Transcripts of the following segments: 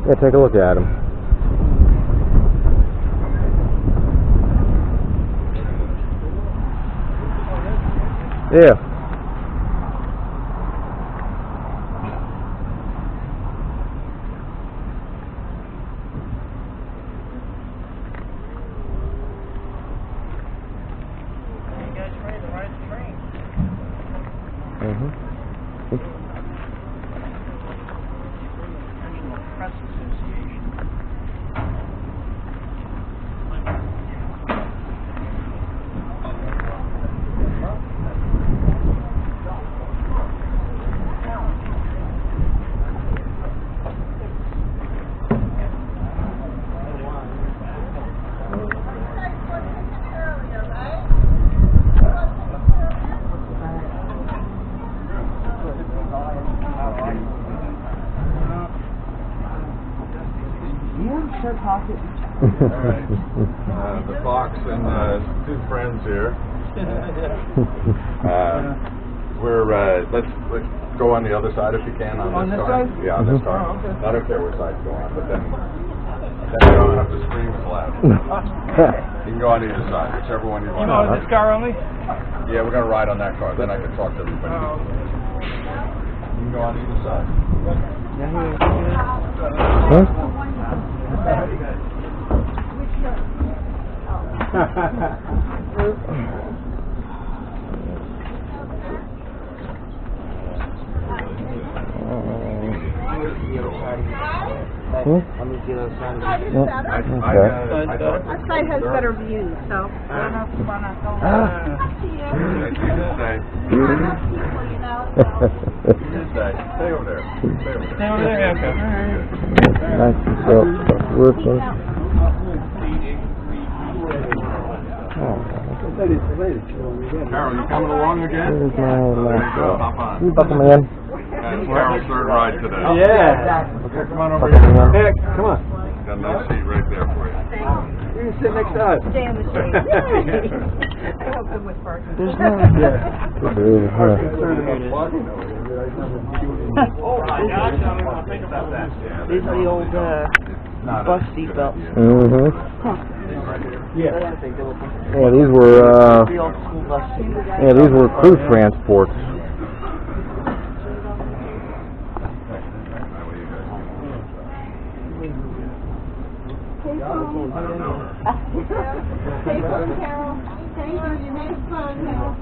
Yeah, take a look at him. Yeah. You guys ready to ride the train? Mm-hmm. National Press Association. Pocket. Alright, the Fox and two friends here. Let's go on the other side if you can on this car. Side? Yeah, on this car. Oh, okay. I don't care which side you go on, but then you don't have to scream as loud. You can go on either side, whichever one you want. You know, this car only? Yeah, we're gonna ride on that car. Then I can talk to everybody. Oh. You can go on either side. Huh? Our side has better views, so. Stay over there. Stay over there? Okay. Nice. So, working. Carol, you coming along again? Here's my There you go. laptop. Hop on. You buckle me in. That's Carol's third ride today. Yeah. Okay, come on over Buckle me here. in. Hey, come on. Got a nice seat right there for you. You can sit next to us. Stay in the shade. I hope them with Parkinson. There's no... Yeah. Good dude, huh? These are the old bus seatbelts. Mm-hmm. Yeah. Yeah, these were, The old school bus seatbelts. yeah, these were crew transports. Take one, Carol. Thank you. You made it fun, Carol.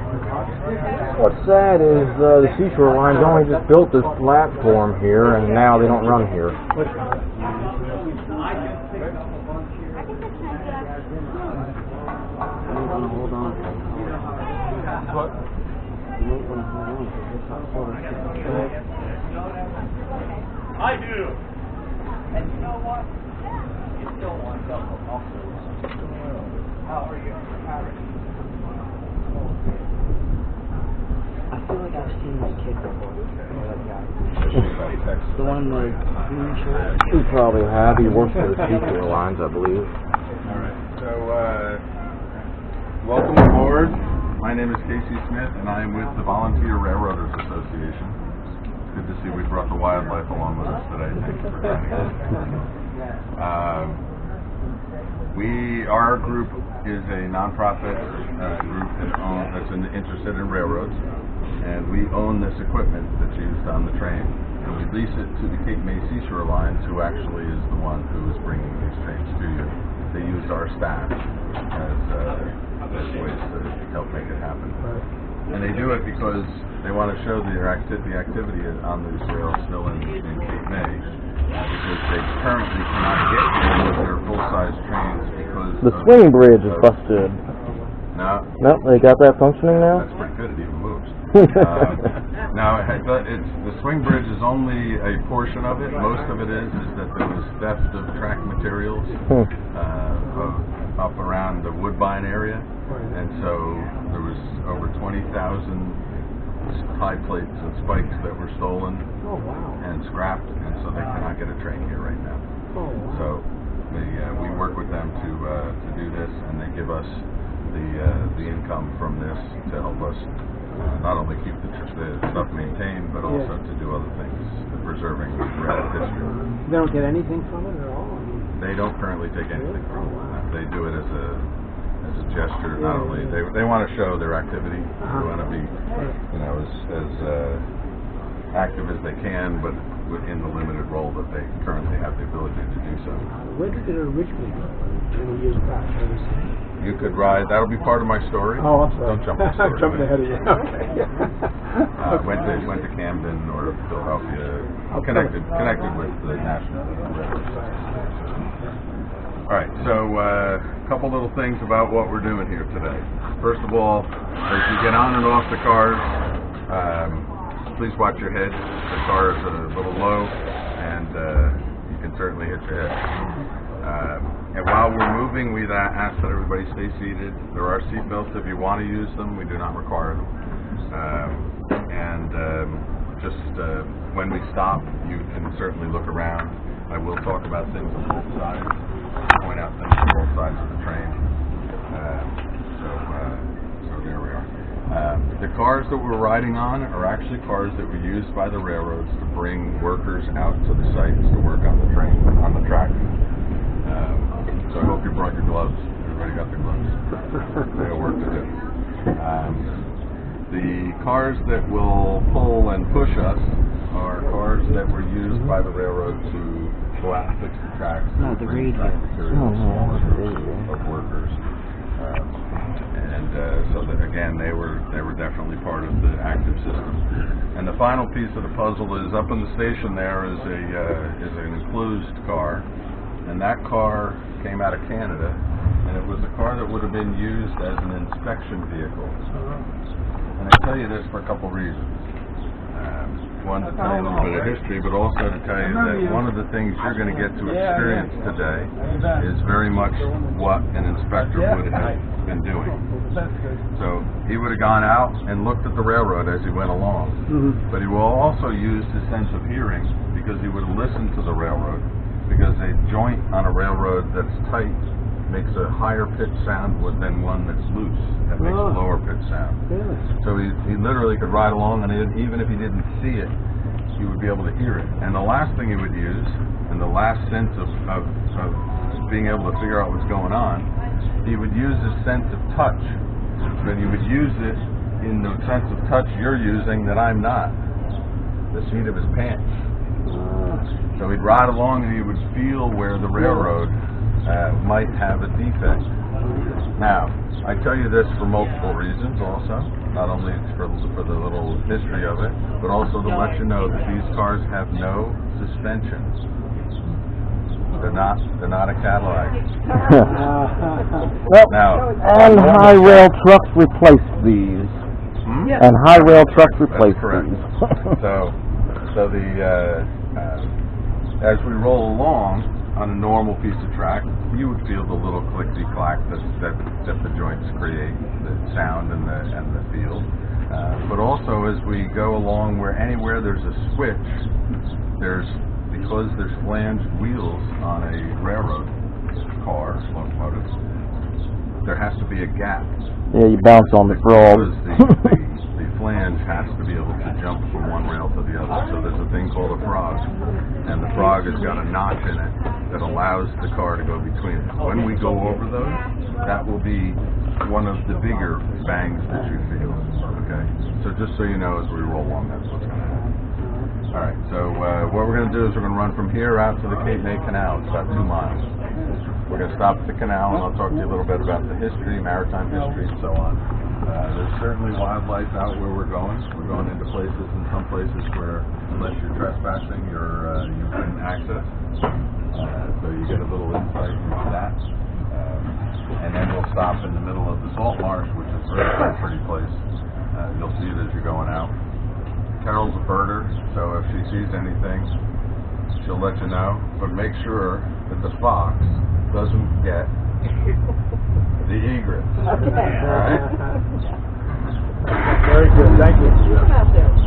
What's sad is the Seashore Line's only just built this platform here, and now they don't run here. I do. And you know what? You still want double offers. How are you? I feel like I've seen this kid before. The one in the green shirt. We probably have. He works for the Seashore Lines, I believe. Alright, so welcome aboard. My name is Casey Smith and I am with the Volunteer Railroaders Association. It's good to see we brought the wildlife along with us today. Thank you for joining us. Our group is a non-profit group that's interested in railroads, and we own this equipment that's used on the train, and we lease it to the Cape May Seashore Lines, who actually is the one who is bringing these trains to you. They use our staff as ways to help make it happen. And they do it because they want to show the activity on these rails still in Cape May, because they currently cannot get in with their full-size trains because The swing bridge is busted. No, No, they got that functioning now? that's pretty good. It even moves. Now, the swing bridge is only a portion of it. Most of it is that there was theft of track materials up around the Woodbine area, and so there was over 20,000 tie plates and spikes that were stolen and scrapped, and so they cannot get a train here right now. So we work with them to do this, and they give us the income from this to help us not only keep the stuff maintained, but also to do other things, preserving railroad history. They don't get anything from it at all? They don't currently take anything from it. They do it as a gesture. Not only they want to show their activity, they want to be, as active as they can, but within the limited role that they currently have the ability to do so. Where did it originally go? Many years back. You could ride. That'll be part of my story. Oh, I'm sorry. Don't jump the story. I'm jumping ahead of you. Okay. Went to Camden or Philadelphia. Connected with the national railroad system. All right. So a couple little things about what we're doing here today. First of all, as you get on and off the cars, please watch your head. The car is a little low, and you can certainly hit your head. And while we're moving, we ask that everybody stay seated. There are seat belts if you want to use them. We do not require them. When we stop, you can certainly look around. I will talk about things on both sides, point out things on both sides of the train. So there we are. The cars that we're riding on are actually cars that were used by the railroads to bring workers out to the sites to work on the train, on the track. So I hope you brought your gloves. Everybody got their gloves. They have work to do. The cars that will pull and push us are cars that were used by the railroad to go out and fix the tracks. The radio. Of workers. So that, again, they were definitely part of the active system. And the final piece of the puzzle is up in the station. There is an enclosed car. And that car came out of Canada, and it was a car that would have been used as an inspection vehicle. And I tell you this for a couple reasons. One, to tell you a little bit of history, but also to tell you that one of the things you're going to get to experience today is very much what an inspector would have been doing. So he would have gone out and looked at the railroad as he went along, but he will also use his sense of hearing, because he would have listened to the railroad. Because a joint on a railroad that's tight makes a higher pitch sound than one that's loose that makes a lower pitch sound. So he literally could ride along, and even if he didn't see it, he would be able to hear it. And the last thing he would use, and the last sense of being able to figure out what's going on, he would use his sense of touch. But he would use it in the sense of touch you're using that I'm not. The seat of his pants. So he'd ride along and he would feel where the railroad might have a defect. Now, I tell you this for multiple reasons also. Not only for the little history of it, but also to let you know that these cars have no suspension. They're not a Cadillac. Now, and high rail trucks replace these. And high rail trucks replace these. So as we roll along on a normal piece of track, you would feel the little clickety-clack that the joints create, the sound and the feel. But also as we go along, anywhere there's a switch, because there's flanged wheels on a railroad car, locomotive, there has to be a gap. Yeah, you bounce on the frog. The flange has to be able to jump from one rail to the other. So there's a thing called a frog, and the frog has got a notch in it that allows the car to go between it. When we go over those, that will be one of the bigger bangs that you feel. Okay, so just so you know, as we roll along, that's what's going to happen. All right, so what we're going to do is we're going to run from here out to the Cape May Canal. It's about 2 miles. We're going to stop at the canal, and I'll talk to you a little bit about the history, maritime history, and so on. There's certainly wildlife out where we're going. We're going into places, in some places where, unless you're trespassing, you couldn't access. So you get a little insight into that. And then we'll stop in the middle of the salt marsh, which is a very pretty place. You'll see it as you're going out. Carol's a birder, so if she sees anything, she'll let you know. But make sure that the fox doesn't get the egret. Okay. All right? Very good. Thank you. Come out there.